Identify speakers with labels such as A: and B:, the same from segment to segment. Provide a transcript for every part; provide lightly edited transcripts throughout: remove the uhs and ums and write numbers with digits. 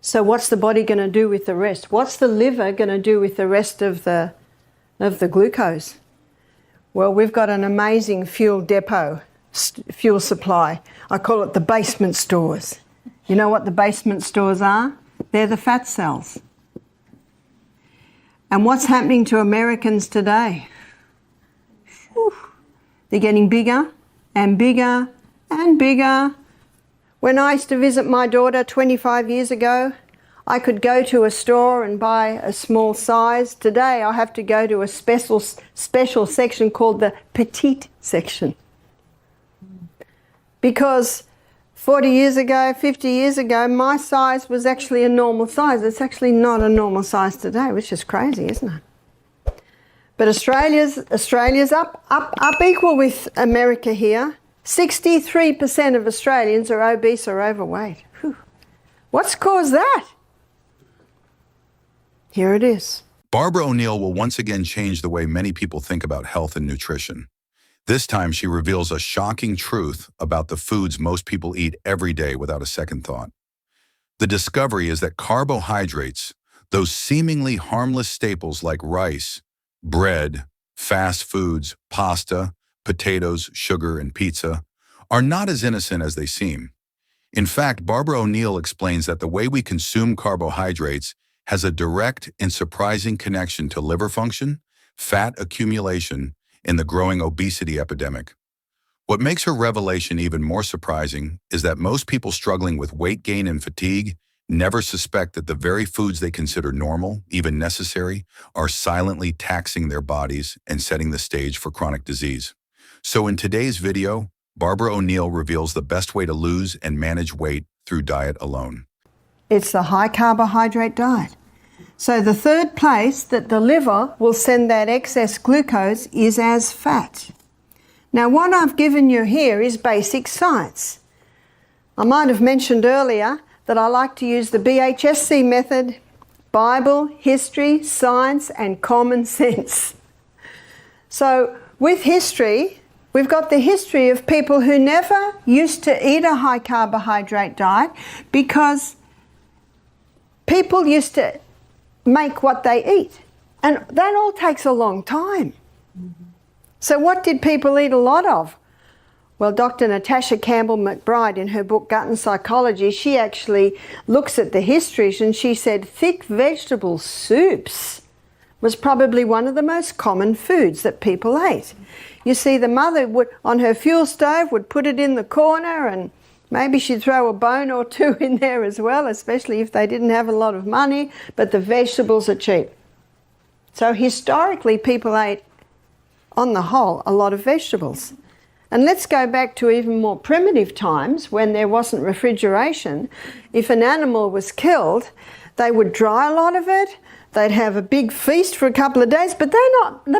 A: So what's the body going to do with the rest? What's the liver going to do with the rest of the glucose? Well, we've got an amazing fuel depot, fuel supply. I call it the basement stores. You know what the basement stores are? They're the fat cells. And what's happening to Americans today? Whew. They're getting bigger and bigger and bigger. When I used to visit my daughter 25 years ago, I could go to a store and buy a small size. Today I have to go to a special section called the petite section. Because 40 years ago, 50 years ago, my size was actually a normal size. It's actually not a normal size today, which is crazy, isn't it? But Australia's up equal with America here. 63% of Australians are obese or overweight. Whew. What's caused that? Here it is.
B: Barbara O'Neill will once again change the way many people think about health and nutrition. This time she reveals a shocking truth about the foods most people eat every day without a second thought. The discovery is that carbohydrates, those seemingly harmless staples like rice, bread, fast foods, pasta, potatoes, sugar, and pizza, are not as innocent as they seem. In fact, Barbara O'Neill explains that the way we consume carbohydrates has a direct and surprising connection to liver function, fat accumulation, and the growing obesity epidemic. What makes her revelation even more surprising is that most people struggling with weight gain and fatigue never suspect that the very foods they consider normal, even necessary, are silently taxing their bodies and setting the stage for chronic disease. So in today's video, Barbara O'Neill reveals the best way to lose and manage weight through diet alone.
A: It's the high carbohydrate diet. So the third place that the liver will send that excess glucose is as fat. Now what I've given you here is basic science. I might have mentioned earlier that I like to use the BHSC method: Bible, history, science, and common sense. So with history, we've got the history of people who never used to eat a high carbohydrate diet because people used to make what they eat, and that all takes a long time. So what did people eat a lot of? Well, Dr. Natasha Campbell McBride, in her book Gut and Psychology, she actually looks at the histories, and she said thick vegetable soups was probably one of the most common foods that people ate. You see, the mother would, on her fuel stove, would put it in the corner, and maybe she'd throw a bone or two in there as well, especially if they didn't have a lot of money, but the vegetables are cheap. So historically, people ate, on the whole, a lot of vegetables. And let's go back to even more primitive times when there wasn't refrigeration. If an animal was killed, they would dry a lot of it, they'd have a big feast for a couple of days, but they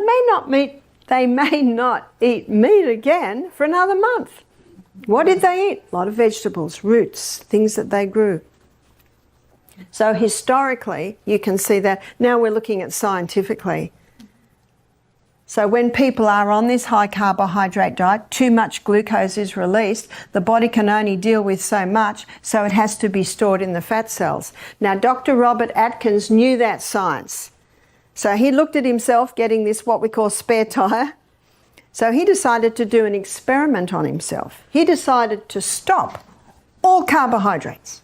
A: may not eat meat again for another month. What did they eat? A lot of vegetables, roots, things that they grew. So historically, you can see that. Now we're looking at scientifically. So when people are on this high carbohydrate diet, too much glucose is released. The body can only deal with so much, so it has to be stored in the fat cells. Now, Dr. Robert Atkins knew that science. So he looked at himself getting this, what we call spare tire. So he decided to do an experiment on himself. He decided to stop all carbohydrates.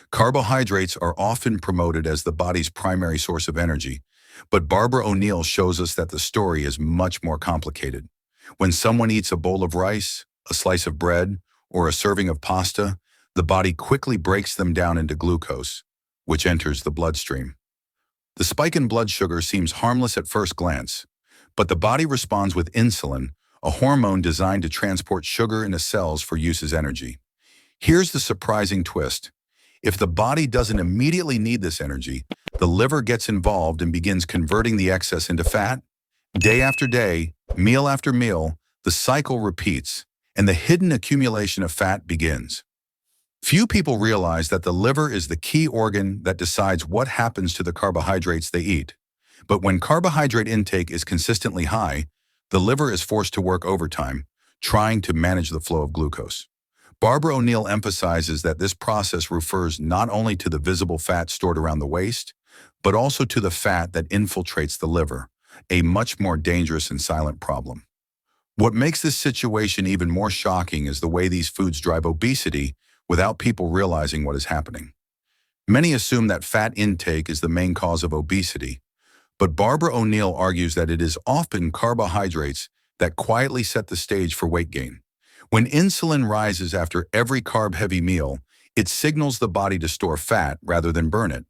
B: Carbohydrates are often promoted as the body's primary source of energy, but Barbara O'Neill shows us that the story is much more complicated. When someone eats a bowl of rice, a slice of bread, or a serving of pasta, the body quickly breaks them down into glucose, which enters the bloodstream. The spike in blood sugar seems harmless at first glance, but the body responds with insulin, a hormone designed to transport sugar into cells for use as energy. Here's the surprising twist. If the body doesn't immediately need this energy, the liver gets involved and begins converting the excess into fat. Day after day, meal after meal, the cycle repeats, and the hidden accumulation of fat begins. Few people realize that the liver is the key organ that decides what happens to the carbohydrates they eat. But when carbohydrate intake is consistently high, the liver is forced to work overtime, trying to manage the flow of glucose. Barbara O'Neill emphasizes that this process refers not only to the visible fat stored around the waist, but also to the fat that infiltrates the liver, a much more dangerous and silent problem. What makes this situation even more shocking is the way these foods drive obesity without people realizing what is happening. Many assume that fat intake is the main cause of obesity, but Barbara O'Neill argues that it is often carbohydrates that quietly set the stage for weight gain. When insulin rises after every carb-heavy meal, it signals the body to store fat rather than burn it.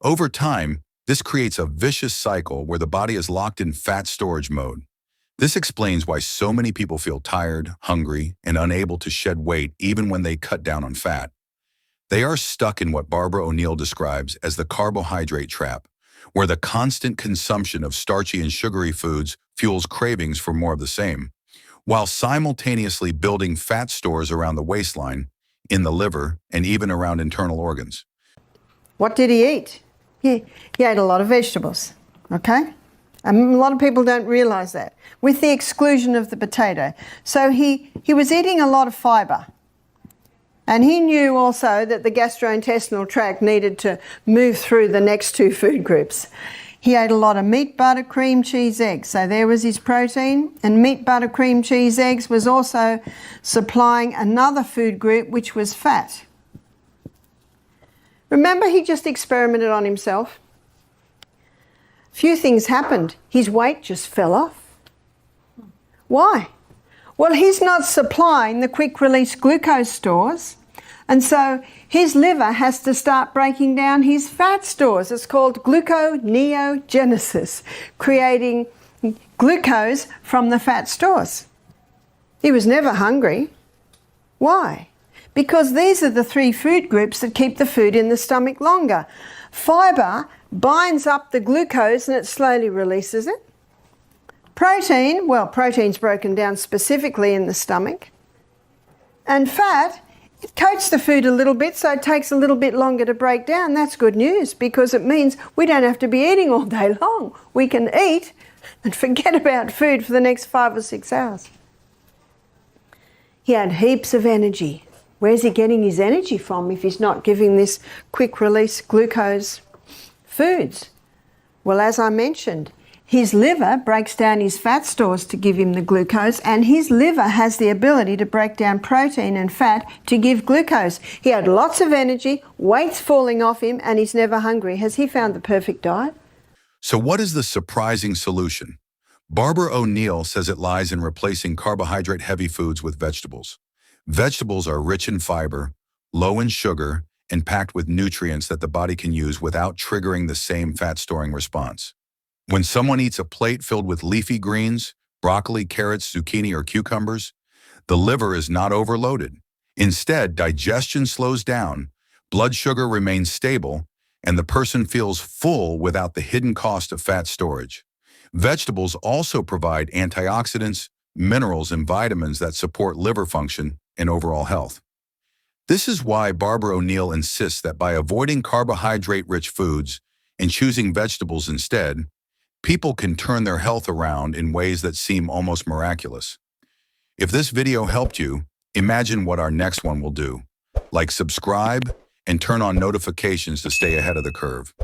B: Over time, this creates a vicious cycle where the body is locked in fat storage mode. This explains why so many people feel tired, hungry, and unable to shed weight even when they cut down on fat. They are stuck in what Barbara O'Neill describes as the carbohydrate trap, where the constant consumption of starchy and sugary foods fuels cravings for more of the same, while simultaneously building fat stores around the waistline, in the liver, and even around internal organs.
A: What did he eat? He ate a lot of vegetables, okay? And a lot of people don't realize that, with the exclusion of the potato. So he was eating a lot of fiber. And he knew also that the gastrointestinal tract needed to move through the next two food groups. He ate a lot of meat, butter, cream, cheese, eggs. So there was his protein. And meat, butter, cream, cheese, eggs was also supplying another food group, which was fat. Remember, he just experimented on himself. Few things happened. His weight just fell off. Why? Well, he's not supplying the quick-release glucose stores, and so his liver has to start breaking down his fat stores. It's called gluconeogenesis, creating glucose from the fat stores. He was never hungry. Why? Because these are the three food groups that keep the food in the stomach longer. Fiber binds up the glucose and it slowly releases it. Protein, well, protein's broken down specifically in the stomach. And fat, it coats the food a little bit, so it takes a little bit longer to break down. That's good news because it means we don't have to be eating all day long. We can eat and forget about food for the next 5 or 6 hours. He had heaps of energy. Where's he getting his energy from if he's not giving this quick-release glucose foods? Well, as I mentioned, his liver breaks down his fat stores to give him the glucose, and his liver has the ability to break down protein and fat to give glucose. He had lots of energy, weight's falling off him, and he's never hungry. Has he found the perfect diet?
B: So what is the surprising solution? Barbara O'Neill says it lies in replacing carbohydrate-heavy foods with vegetables. Vegetables are rich in fiber, low in sugar, and packed with nutrients that the body can use without triggering the same fat-storing response. When someone eats a plate filled with leafy greens, broccoli, carrots, zucchini, or cucumbers, the liver is not overloaded. Instead, digestion slows down, blood sugar remains stable, and the person feels full without the hidden cost of fat storage. Vegetables also provide antioxidants, minerals, and vitamins that support liver function and overall health. This is why Barbara O'Neill insists that by avoiding carbohydrate-rich foods and choosing vegetables instead, people can turn their health around in ways that seem almost miraculous. If this video helped you, imagine what our next one will do. Like, subscribe, and turn on notifications to stay ahead of the curve.